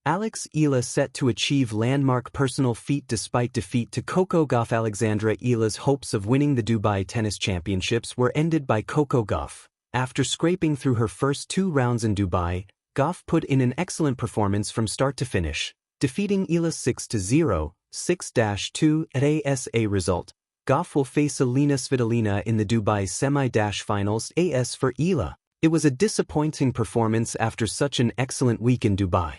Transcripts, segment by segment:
Eala set to achieve landmark personal feat despite defeat to Coco Gauff. Alexandra Eala's hopes of winning the Dubai Tennis Championships were ended by Coco Gauff. After scraping through her first 2 rounds in Dubai, Gauff put in an excellent performance from start to finish, defeating Eala 6-0, 6-2 at ASA result. Gauff will face Elena Svitolina in the Dubai semi-finals. As for Eala, it was a disappointing performance after such an excellent week in Dubai.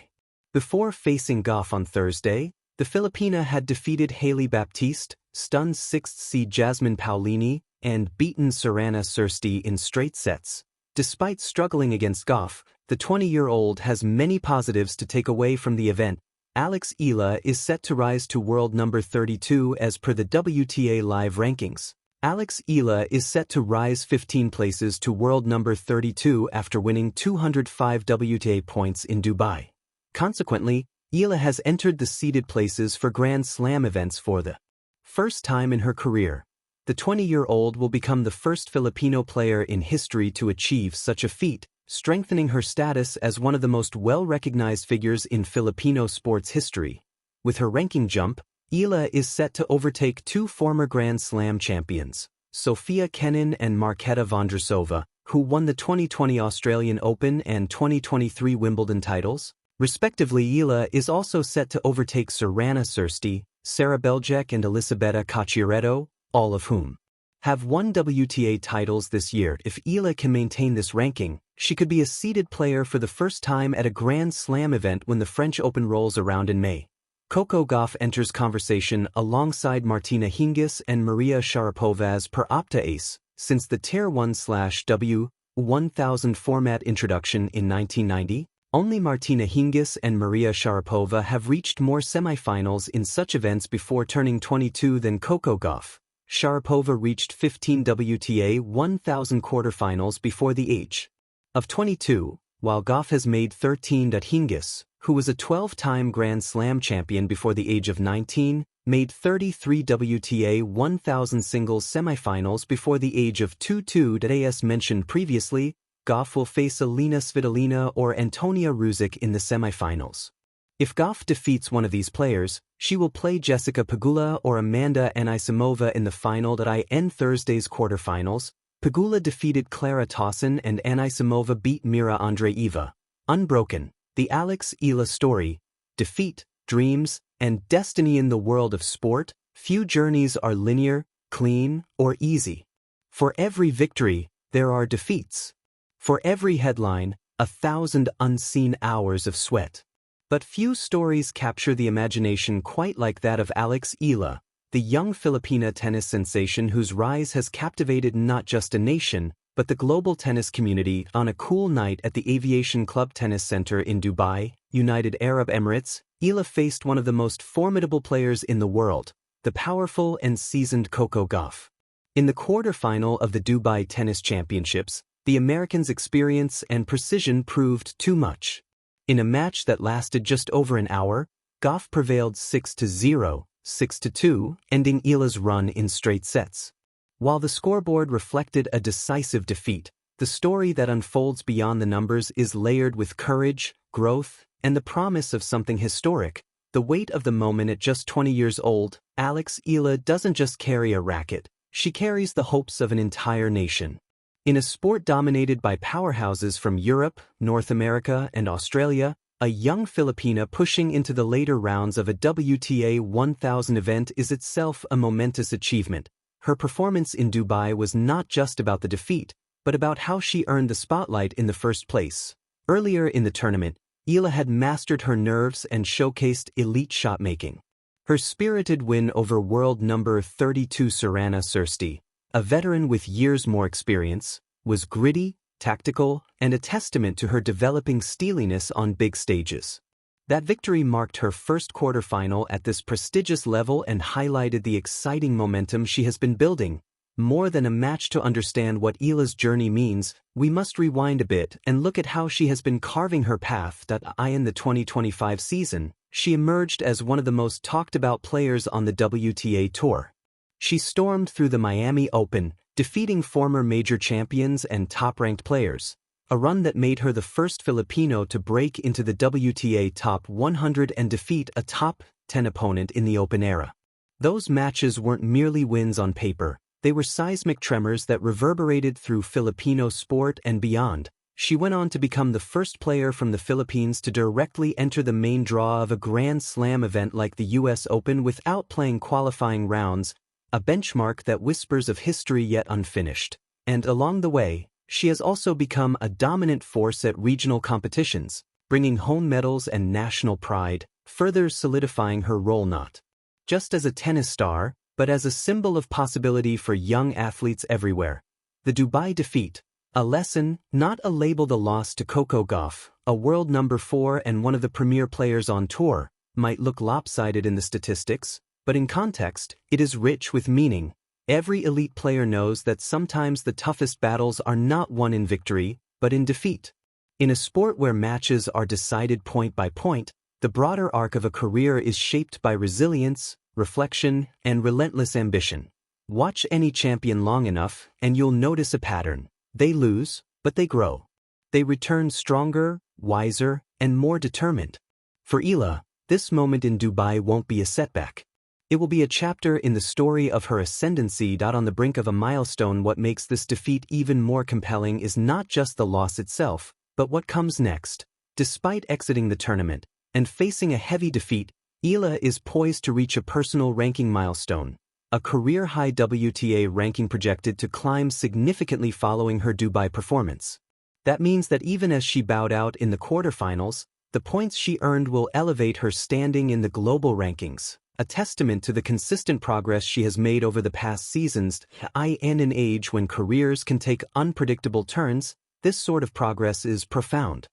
Before facing Gauff on Thursday, the Filipina had defeated Hailey Baptiste, stunned 6th seed Jasmine Paolini, and beaten Sorana Cîrstea in straight sets. Despite struggling against Gauff, the 20-year-old has many positives to take away from the event. Eala is set to rise to world number 32 as per the WTA Live rankings. Eala is set to rise 15 places to world number 32 after winning 205 WTA points in Dubai. Consequently, Eala has entered the seeded places for Grand Slam events for the first time in her career. The 20-year-old will become the first Filipino player in history to achieve such a feat, strengthening her status as one of the most well-recognized figures in Filipino sports history. With her ranking jump, Eala is set to overtake 2 former Grand Slam champions, Sofia Kenin and Marketa Vondrousova, who won the 2020 Australian Open and 2023 Wimbledon titles. Respectively, Eala is also set to overtake Sorana Cîrstea, Sarah Beljek and Elisabetta Cocciaretto, all of whom have won WTA titles this year. If Eala can maintain this ranking, she could be a seeded player for the first time at a Grand Slam event when the French Open rolls around in May. Coco Gauff enters conversation alongside Martina Hingis and Maria Sharapova as per Opta Ace, since the Tier 1/W1000 format introduction in 1990. Only Martina Hingis and Maria Sharapova have reached more semifinals in such events before turning 22 than Coco Gauff. Sharapova reached 15 WTA 1000 quarterfinals before the age of 22, while Gauff has made 13. Hingis, who was a 12-time Grand Slam champion before the age of 19, made 33 WTA 1000 singles semifinals before the age of 22. As mentioned previously, Gauff will face Elena Svitolina or Antonia Ruzic in the semifinals. If Gauff defeats one of these players, she will play Jessica Pegula or Amanda Anisimova in the final. In Thursday's quarterfinals, Pegula defeated Clara Tauson and Anisimova beat Mira Andreeva. Unbroken, the Eala story, defeat, dreams, and destiny. In the world of sport, few journeys are linear, clean, or easy. For every victory, there are defeats. For every headline, 1,000 unseen hours of sweat. But few stories capture the imagination quite like that of Eala, the young Filipina tennis sensation whose rise has captivated not just a nation, but the global tennis community. On a cool night at the Aviation Club Tennis Center in Dubai, United Arab Emirates, Eala faced one of the most formidable players in the world, the powerful and seasoned Coco Gauff. In the quarterfinal of the Dubai Tennis Championships, the American's experience and precision proved too much. In a match that lasted just over an hour, Gauff prevailed 6-0, 6-2, ending Eala's run in straight sets. While the scoreboard reflected a decisive defeat, the story that unfolds beyond the numbers is layered with courage, growth, and the promise of something historic. The weight of the moment. At just 20 years old, Eala doesn't just carry a racket, she carries the hopes of an entire nation. In a sport dominated by powerhouses from Europe, North America, and Australia, a young Filipina pushing into the later rounds of a WTA 1000 event is itself a momentous achievement. Her performance in Dubai was not just about the defeat, but about how she earned the spotlight in the first place. Earlier in the tournament, Eala had mastered her nerves and showcased elite shot-making. Her spirited win over world number 32 Sorana Cîrstea, a veteran with years more experience, was gritty, tactical, and a testament to her developing steeliness on big stages. That victory marked her first quarterfinal at this prestigious level and highlighted the exciting momentum she has been building. More than a match. To understand what Eala's journey means, we must rewind a bit and look at how she has been carving her path. In the 2025 season, she emerged as one of the most talked-about players on the WTA Tour. She stormed through the Miami Open, defeating former major champions and top-ranked players. a run that made her the first Filipino to break into the WTA top 100 and defeat a top 10 opponent in the Open era. Those matches weren't merely wins on paper, they were seismic tremors that reverberated through Filipino sport and beyond. She went on to become the first player from the Philippines to directly enter the main draw of a Grand Slam event like the US Open without playing qualifying rounds, a benchmark that whispers of history yet unfinished. And along the way, she has also become a dominant force at regional competitions, bringing home medals and national pride, further solidifying her role not just as a tennis star, but as a symbol of possibility for young athletes everywhere. The Dubai defeat, a lesson, not a label. The loss to Coco Gauff, a world number 4 and one of the premier players on tour, might look lopsided in the statistics, but in context, it is rich with meaning. Every elite player knows that sometimes the toughest battles are not won in victory, but in defeat. In a sport where matches are decided point by point, the broader arc of a career is shaped by resilience, reflection, and relentless ambition. Watch any champion long enough, and you'll notice a pattern. They lose, but they grow. They return stronger, wiser, and more determined. For Eala, this moment in Dubai won't be a setback. It will be a chapter in the story of her ascendancy. On the brink of a milestone. What makes this defeat even more compelling is not just the loss itself, but what comes next. Despite exiting the tournament and facing a heavy defeat, Eala is poised to reach a personal ranking milestone, a career-high WTA ranking projected to climb significantly following her Dubai performance. That means that even as she bowed out in the quarterfinals, the points she earned will elevate her standing in the global rankings, a testament to the consistent progress she has made over the past seasons. In an age when careers can take unpredictable turns, this sort of progress is profound.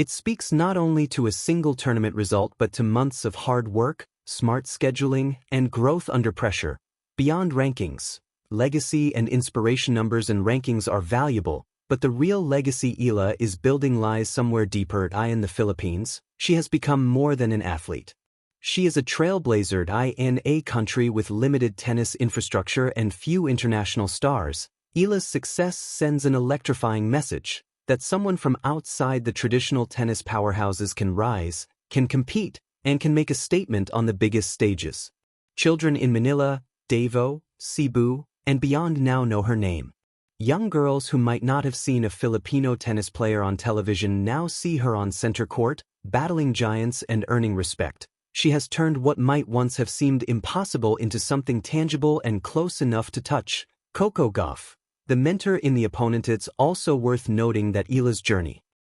It speaks not only to a single tournament result but to months of hard work, smart scheduling, and growth under pressure. Beyond rankings, legacy and inspiration. Numbers and rankings are valuable, but the real legacy Eala is building lies somewhere deeper. In the Philippines, she has become more than an athlete. She is a trailblazer. In a country with limited tennis infrastructure and few international stars, Eala's success sends an electrifying message that someone from outside the traditional tennis powerhouses can rise, can compete, and can make a statement on the biggest stages. Children in Manila, Davao, Cebu, and beyond now know her name. Young girls who might not have seen a Filipino tennis player on television now see her on center court, battling giants and earning respect. She has turned what might once have seemed impossible into something tangible and close enough to touch. Coco Gauff, the mentor in the opponent. It's also worth noting that Eala's journey